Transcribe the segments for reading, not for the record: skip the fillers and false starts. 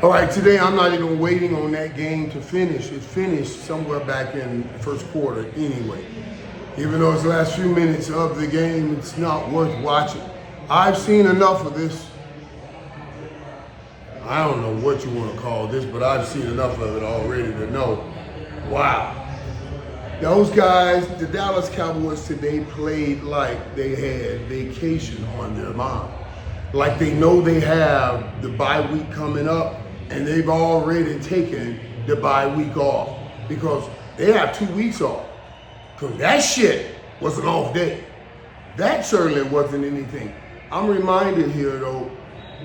All right, today I'm not even waiting on that game to finish. It finished somewhere back in the first quarter anyway. Even though it's the last few minutes of the game, it's not worth watching. I've seen enough of this. I don't know what you want to call this, but I've seen enough of it already to know, wow. Those guys, the Dallas Cowboys today played like they had vacation on their mind. Like they know they have the bye week coming up and they've already taken the bye week off because they have 2 weeks off. Because that shit was an off day. That certainly wasn't anything. I'm reminded here though,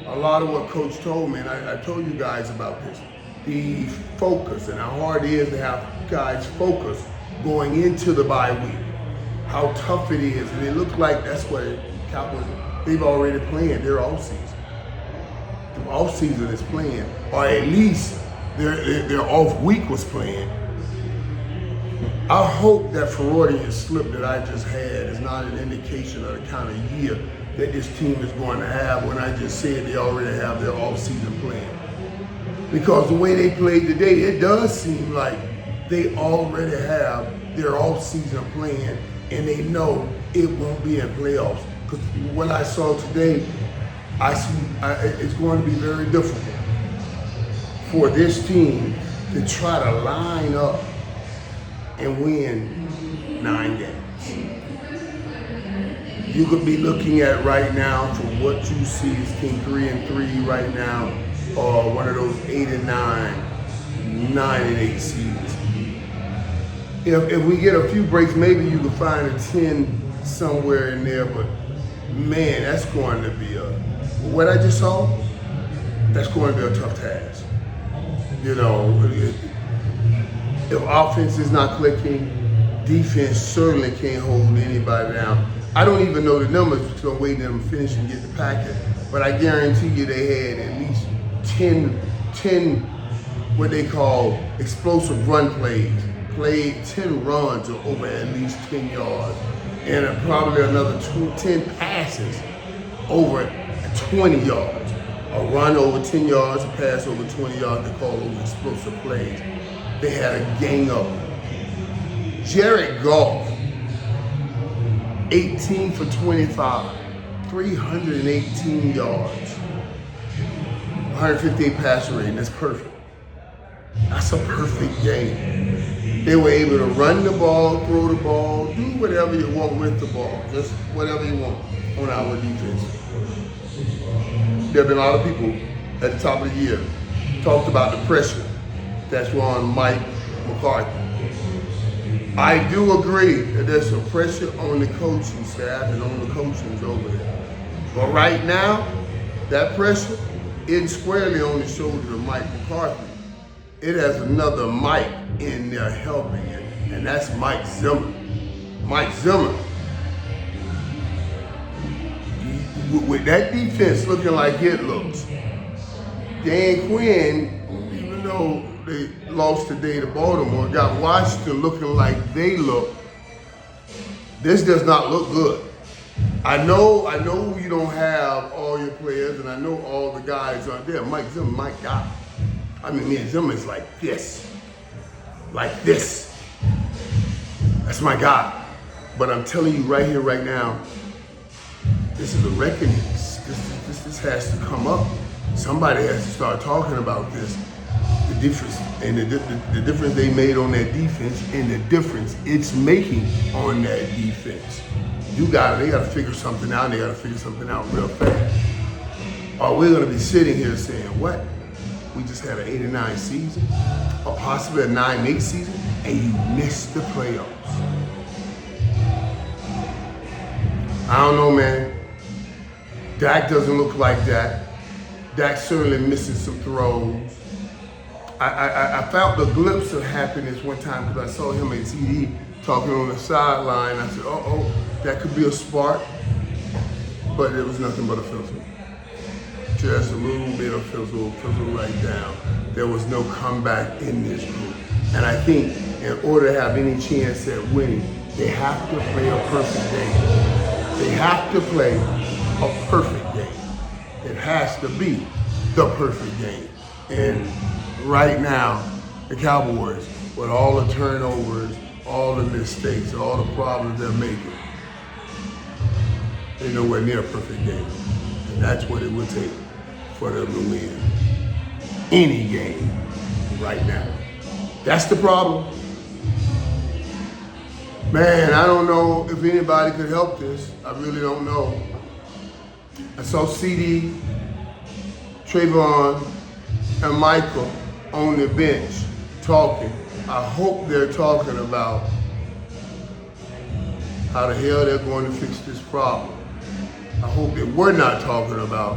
a lot of what Coach told me, and I told you guys about this, the focus and how hard it is to have guys focus going into the bye week. How tough it is. And it looked like that's what Cowboys, they've already planned their off season. The off season is planned, or at least their off week was planned. I hope that Freudian slip that I just had is not an indication of the kind of year that this team is going to have when I just said they already have their off season plan. Because the way they played today, it does seem like they already have their off season plan and they know it won't be in playoffs. Because what I saw today, I see it's going to be very difficult for this team to try to line up and win 9 games. You could be looking at right now, from what you see, is Team 3-3 right now, or one of those 8-9, 9-8 seeds. If we get a few breaks, maybe you could find a 10 somewhere in there, but man, that's going to be what I just saw, that's going to be a tough task. You know, if offense is not clicking, defense certainly can't hold anybody down. I don't even know the numbers because I'm waiting for them to finish and get the packet, but I guarantee you they had at least 10 what they call explosive run plays, played 10 runs of over at least 10 yards, and probably another 10 passes over 20 yards. A run over 10 yards, a pass over 20 yards, they call those explosive plays. They had a gang of them. Jared Goff, 18 for 25, 318 yards, 158 passer rating, that's perfect. That's a perfect game. They were able to run the ball, throw the ball, do whatever you want with the ball, just whatever you want on our defense. There have been a lot of people at the top of the year talked about the pressure that's on Mike McCarthy. I do agree that there's some pressure on the coaching staff and on the coaches over there. But right now, that pressure isn't squarely on the shoulders of Mike McCarthy. It has another Mike in there helping it, and that's Mike Zimmer. Mike Zimmer, with that defense looking like it looks, Dan Quinn, even though they lost today to Baltimore, got Washington looking like they look. This does not look good. I know you don't have all your players, and I know all the guys aren't there. Mike Zimmer, my guy. I mean, me and Zimmer is like this. Like this. That's my guy. But I'm telling you right here, right now, this is a reckoning. This has to come up. Somebody has to start talking about this. The difference and the difference they made on that defense and the difference it's making on that defense. They got to figure something out, and they got to figure something out real fast. Or we're going to be sitting here saying, what? We just had an 8-9 season, or possibly a 9-8 season, and you missed the playoffs. I don't know, man. Dak doesn't look like that. Dak's certainly missing some throws. I felt the glimpse of happiness one time because I saw him at TD talking on the sideline. I said, that could be a spark, but it was nothing but a fizzle. Just a little bit of fizzle right down. There was no comeback in this group. And I think in order to have any chance at winning, they have to play a perfect game. They have to play a perfect game. It has to be the perfect game. And right now, the Cowboys, with all the turnovers, all the mistakes, all the problems they're making, they're nowhere near a perfect game. And that's what it would take for them to win any game right now. That's the problem. Man, I don't know if anybody could help this. I really don't know. I saw CD, Trayvon, and Michael on the bench talking. I hope they're talking about how the hell they're going to fix this problem. I hope that we're not talking about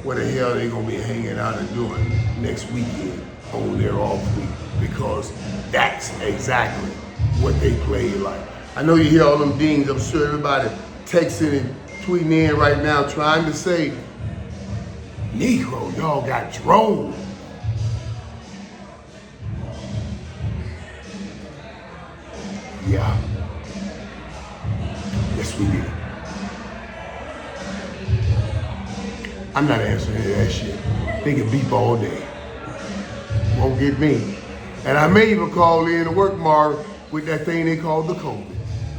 what the hell they're going to be hanging out and doing next weekend on their off week, because that's exactly what they play like. I know you hear all them dings. I'm sure everybody texting and tweeting in right now trying to say, Negro, y'all got drove. Yeah. Yes, we did. I'm not answering any of that shit. They can beep all day. Won't get me. And I may even call in to work tomorrow with that thing they call the COVID.